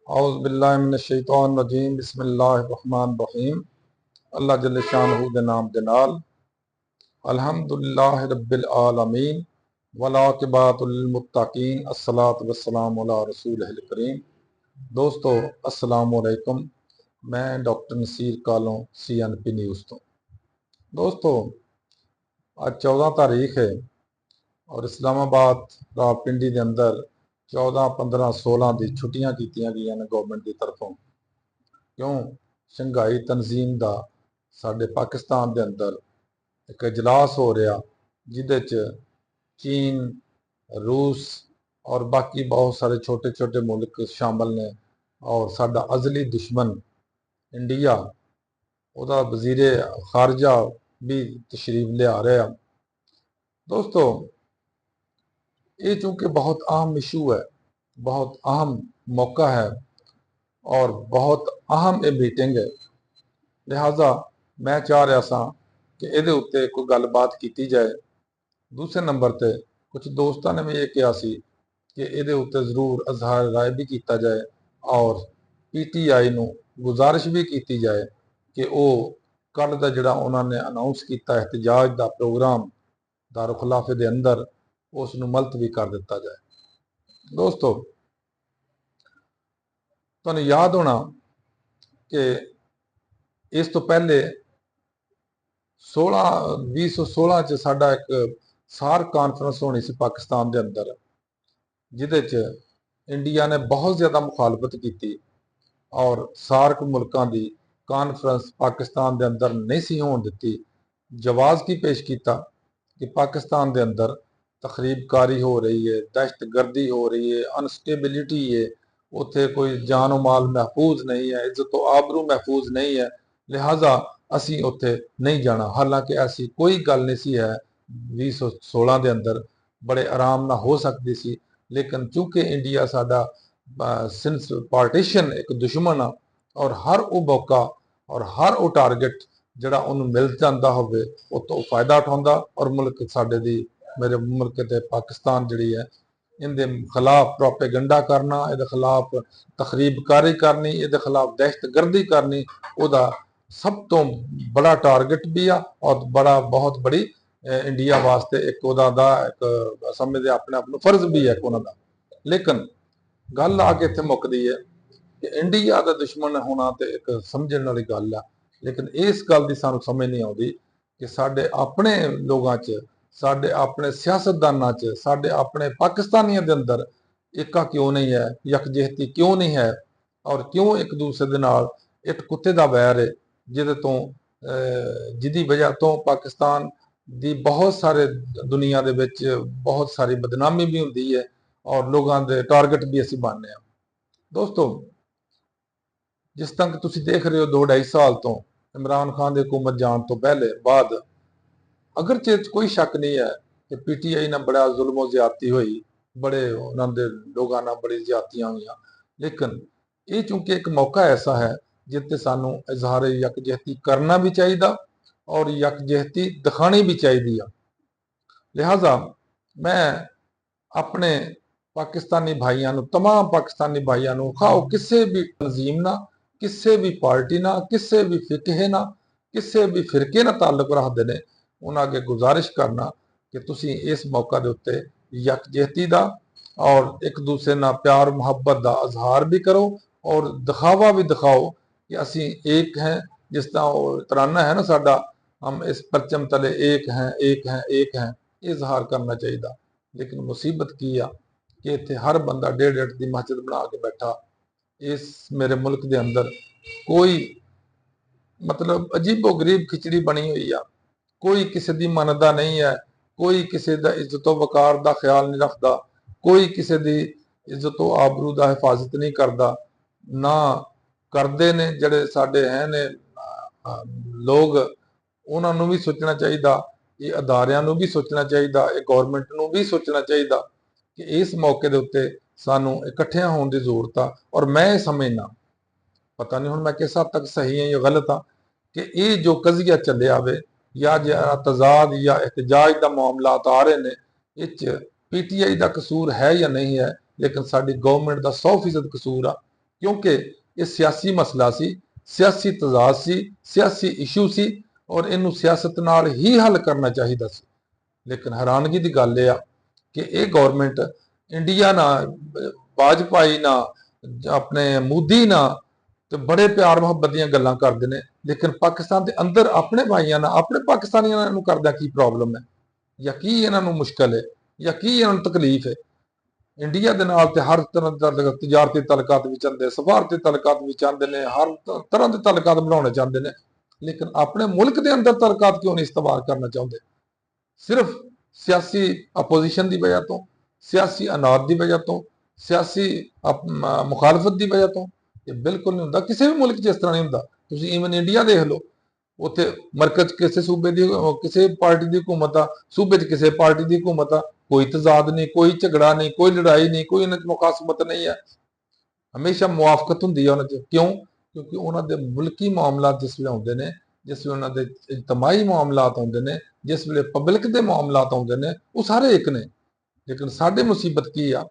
औज़ु बिल्लाहि मिनश शैतानिर रजीम बिस्मिल्लाहिर रहमानिर रहीम। अल्लाह जल्ल शानहू दे नाम दे नाल अल्हम्दुलिल्लाहि रब्बिल आलमीन वल आक़िबतु लिल मुत्तकीन अस्सलातु वस्सलामु अला रसूलिहिल करीम। दोस्तों अस्सलामु अलैकुम। मैं डॉक्टर नसीर कालों CNP न्यूज़ तो। दोस्तों आज 14 तारीख है और इस्लामाबाद रावलपिंडी के अंदर 14, 15, 16 की छुट्टियां की गई ने गवर्नमेंट की तरफों। क्यों शंघाई तनजीम का साडे पाकिस्तान के अंदर एक इजलास हो रहा जिदे चीन, रूस और बाकी बहुत सारे छोटे छोटे मुल्क शामिल ने और साडा अजली दुश्मन इंडिया उदा वजीर खारजा भी तशरीफ लिया रहा। दोस्तों ये चूँकि बहुत अहम इशू है, बहुत अहम मौका है और बहुत अहम ये मीटिंग है, लिहाजा मैं चाह रहा सा कि ये उत्ते कोई गलबात की जाए। दूसरे नंबर पर कुछ दोस्तों ने भी ये कहा सी कि ये उत्ते जरूर इजहार राय भी किया जाए और PTI नूं गुजारिश भी की जाए कि वह कल का जिहड़ा उन्होंने अनाउंस किया एहतजाज का प्रोग्राम दारुल खिलाफे के अंदर उस मुलतवी कर दिता जाए। दोस्तों तुहानूं याद होना कि इस तो पहले 2016 च साडा एक सार्क कॉन्फ्रेंस होनी सी पाकिस्तान के अंदर, जिदे इंडिया ने बहुत ज़्यादा मुखालफत की और सार्क मुल्कों की कॉन्फ्रेंस पाकिस्तान के अंदर नहीं सी होने दी। जवाज़ की पेश किया कि पाकिस्तान के अंदर तखरीबकारी हो रही है, दहशतगर्दी हो रही है, अनस्टेबिलिटी है, उत्थे कोई जानो माल महफूज नहीं है, इज्जत तो आबरू महफूज नहीं है, लिहाजा असी उत्थे नहीं जाना। हालांकि ऐसी कोई गल नहीं सी है 2016 के अंदर, बड़े आराम ना हो सकती सी, लेकिन चूंकि इंडिया साडा सिंस पार्टीशन एक दुश्मन आ और हर वो मौका और हर वो टारगेट जड़ा उन्होंने मिल जाता हो तो फायदा उठाता और मुल्क साडे दी मेरे मुल्क ते पाकिस्तान जी है इनके खिलाफ प्रोपेगंडा करना, ये खिलाफ तखरीबकारी करनी, ये खिलाफ दहशतगर्दी करनी उदा सब तो बड़ा टारगेट भी आ और बड़ा बहुत बड़ी इंडिया वास्ते एक एक समझते अपने आप फर्ज भी है उन्होंने। लेकिन गल आके इत्थे मुकदी है कि इंडिया का दुश्मन होना तो एक समझने वाली गल है, लेकिन इस गल की सानू समझ नहीं आती कि साडे अपने लोगों च, साडे अपने सियासतदानों च, साडे अपने पाकिस्तानियों के अंदर एका क्यों नहीं है, यकजहती क्यों नहीं है और क्यों एक दूसरे के नाल एक कुत्ते का वैर है जिहदे तो जिहदी वजह तो पाकिस्तान की बहुत सारे दुनिया दे विच बहुत सारी बदनामी भी होंदी है और लोगों के टारगेट भी असी बनने। दोस्तों जिस तक तुम देख रहे हो 2-2.5 साल तो इमरान खान की हुकूमत जान तो पहले बाद अगरचे कोई शक नहीं है कि PTI ने बड़ा जुल्म ज्यादती हुई, बड़े उन्होंने लोगों ने बड़ी ज्यादतियां हुई, लेकिन ये चूंकि एक मौका ऐसा है जिससे सानू इजहार यकजहती करना भी चाहिए और यकजहती दिखानी भी चाहिए। लिहाजा मैं अपने पाकिस्तानी भाइयों, तमाम पाकिस्तानी भाइयों खाओ किसी भी तंजीम ना, किसी भी पार्टी ना, किसी भी फिके ना, किसी भी फिरके ना ताल्लुक रखते हैं, उन्होंने अगे गुजारिश करना कि तुसी इस मौका के उत्ते यकजहती का और एक दूसरे ना प्यार मुहब्बत का इजहार भी करो और दिखावा भी दिखाओ कि असी एक हैं। जिस तरह तराना है ना साडा, हम इस परचम तले एक हैं, एक हैं, एक हैं, इजहार करना चाहिए। लेकिन मुसीबत की आ कि इत्थे हर बंदा 1.5 की मस्जिद बना के बैठा। इस मेरे मुल्क के अंदर कोई मतलब अजीबो गरीब खिचड़ी बनी हुई आ, कोई किसी की मनता नहीं है, कोई किसी का इज्जतो वकार का ख्याल नहीं रखता, कोई किसी की इज्जतो आबरू का हिफाजत नहीं करता, ना करते ने जड़े साडे हैं ने लोग, उन्होंने भी सोचना चाहिए, ये अदारियां भी सोचना चाहिए, ये गौरमेंट नूं भी सोचना चाहिए कि इस मौके के उत्ते सानू इकट्ठे होने की जरूरत आ। और मैं समझना, पता नहीं हुण मैं किस हद तक सही है या गलत हाँ, कि ये जो कजिया चलिया आवे या जो तजाद या एहतजाज का मामला आ रहे हैं, इस PTI का कसूर है या नहीं है, लेकिन साडी गवर्नमेंट का 100% कसूर आ क्योंकि ये सियासी मसला सी, सियासी तजाद सी, सियासी इशू सी और इनू सियासत नाल ही हल करना चाहिए सी। लेकिन हैरानगी की गल यह कि यह गौरमेंट इंडिया ना, वाजपेयी ना, अपने मोदी ना तो बड़े प्यार मुहब्बत दी गल्लां करदे ने, लेकिन पाकिस्तान के अंदर अपने भाइयों ना, अपने पाकिस्तानियों नूं करदा की प्रॉब्लम है या की इन्हां नूं मुश्किल है या की इन्हां नूं तकलीफ है। इंडिया दे नाल ते हर तरह दे तजारती तलकात भी चलते, सफारती तलकात भी चाहते हैं, हर तरह के तलकात बनाने चाहते हैं, लेकिन अपने मुल्क के अंदर तलकात क्यों नहीं इस्तेमाल करना चाहते? सिर्फ सियासी अपोजिशन की वजह तो, सियासी अनाद की वजह तो, सियासी मुखालफत की वजह तो। ये बिल्कुल नहीं होंदा, किसी भी मुल्क च इस तरह नहीं होंदा। तुसीं ईवन इंडिया देख लो, उत्थे मरकज किसी सूबे की किसी पार्टी की हुकूमत आ, सूबे च किसी पार्टी की हुकूमत आ, कोई तजाद नहीं, कोई झगड़ा नहीं, कोई लड़ाई नहीं, कोई इन्हां च मुखासमत नहीं है, हमेशा मुआफकत होंदी है उन्हां च। क्यों? क्योंकि उन्हां दे मुल्की मामलात जिस वे आउंदे ने, जिस वे उन्हां दे इजतमाही मामलात आउंदे ने, जिस वे पब्लिक के मामलात आउंदे ने, वो सारे एक ने। लेकिन साडे मुसीबत की आ,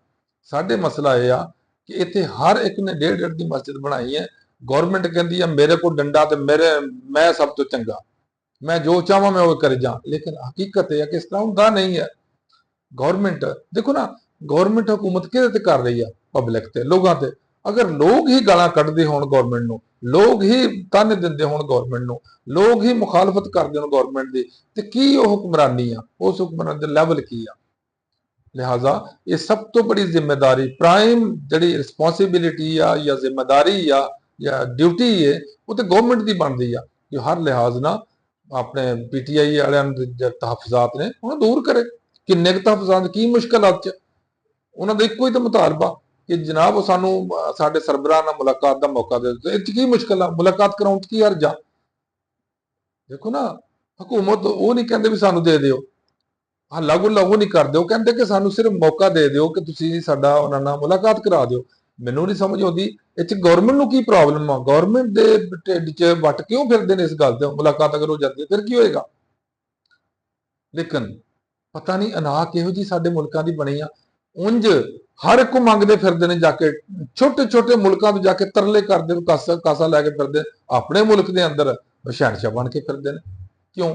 साडे मसला यह आ कि इत्थे हर एक ने 1.5 की मस्जिद बनाई है। गौरमेंट कहती है मेरे को डंडा तो मेरे, मैं सब तो चंगा, मैं जो चाहवा मैं वो कर जा, लेकिन हकीकत यह है कि इस तरह होंदा नहीं है। गौरमेंट देखो ना, गौरमेंट हुकूमत किहदे ते कर रही है? पब्लिक ते, लोगों ते। अगर लोग ही गालां कढदे होण गौरमेंट नूं, लोग ही ताने दिंदे होण गौरमेंट नूं, लोग ही मुखालफत करदे होण गौरमेंट दी, ते की वो हुक्मरानी आ? उस हुक्मरानी दा लैवल की आ? लिहाजा ये सब तो बड़ी जिम्मेदारी, प्राइम जी रिस्पॉन्सिबिलिटी आ या जिम्मेदारी आ या ड्यूटी है, वो तो गौरमेंट की बनती आ कि हर लिहाज ना अपने PTI वाले तहफात ने उन्हें दूर करे। किन्ने तहफात की मुश्किलात च उन्होंने एको ही तो मुतालबा कि जनाब सानू साडे सरबराह नाल मुलाकात का मौका दे दो। इस की मुश्किल आ? मुलाकात कराउण की हर्ज आ? देखो ना, हुकूमत वो नहीं कहते भी सानू दे दिओ, हल्ला गुल्ला वो नहीं करते, वो कहते कि सानू सिर्फ मौका दे दिओ कि तुसीं साडा उन्हां नाल मुलाकात करा दिओ। मैनू नहीं समझ आउंदी इह च गौरमेंट नूं की प्रॉब्लम आ? गौरमेंट दे ढिड च वट क्यों फिरदे ने इस गल ते? मुलाकात अगर हो जाती है फिर की होएगा? लेकिन पता नहीं अनाह किहो जी साडे मुल्कां दी बनी आ। उंज हर एक को मंगते फिरदे ने जाके, छोटे छोटे मुल्कां तो जाके तरले करदे, कासा कासा लैके फिरदे, अपने मुल्क दे अंदर शहनशाह बन के फिरदे ने। क्यों?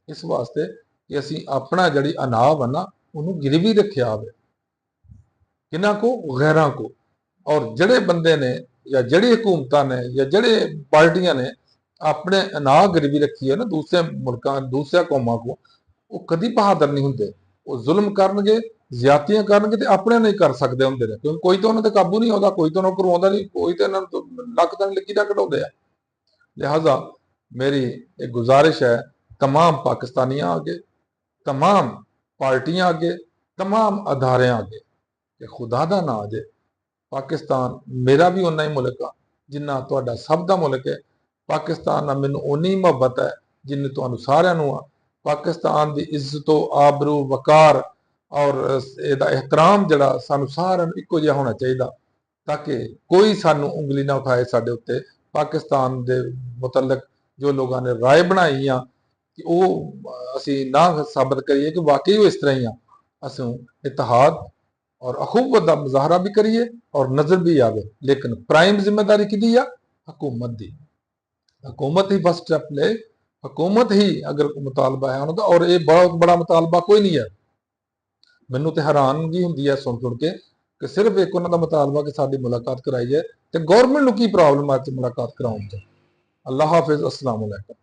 इस वास्ते कि असीं अपना जिहड़ी अनाह आ ना उहनूं गिरवी रखिया होवे, किन्हां को? गैरां को। और जिहड़े बंदे ने या जिहड़ी हुकूमतां ने या जिहड़े पार्टियां ने अपने अनाह गिरवी रखी है ना दूसरे मुल्कां, दूसरे कौमां को, वो कदी बहादुर नहीं हुंदे। वो जुल्म करनगे, ज्यादतियां करनगे ते अपने नहीं कर सकदे हुंदे ने, क्योंकि कोई तो उन्हां ते काबू नहीं आउंदा, कोई तो उन्हां नूं करवाउंदा नहीं, कोई तो इन्हां नूं लक तां लकीरां कढाउंदे आ। लिहाजा मेरी एक गुजारिश है तमाम पाकिस्तानियां आगे, तमाम पार्टियां अगे, तमाम अदारे आगे कि खुदा दा ना आ जाए, पाकिस्तान मेरा भी उन्ना ही मुल्क आ जिन्ना तुहाडा सब दा मुल्क है। पाकिस्तान नाल मैनूं उन्नी ही मुहब्बत है जिन्नी तुहानूं सारिआं नूं आ। पाकिस्तान दी इज्जतो आबरू वकार और इहदा एहतराम जिहड़ा सानूं सारिआं नूं इक्को जिहा होना चाहिदा, ताकि कोई सानूं उंगली ना उठाए साडे उत्ते। पाकिस्तान दे मुतलक जो लोगों ने राय बनाई आ कि वो असीं ना साबित करिए कि वाकई वो इस तरह ही आ, असूं इतिहाद और अखुवत का मुजाहरा भी करिए और नजर भी आवे। लेकिन प्राइम जिम्मेदारी किहदी आ? हुकूमत की। हुकूमत ही फर्स्ट स्टैप ले, हुकूमत ही अगर मुतालबा है उन्होंने, और ये बहुत बड़ा मुतालबा कोई नहीं है। मैनू तो हैरानगी हुंदी है सुन के कि सिर्फ एक उन्होंने मुतालबा कि साडी मुलाकात कराई जाए, तो गौरमेंट नूं की प्रॉब्लम है मुलाकात कराउण च? अल्लाह हाफिज़, अस्सलाम वालेकुम।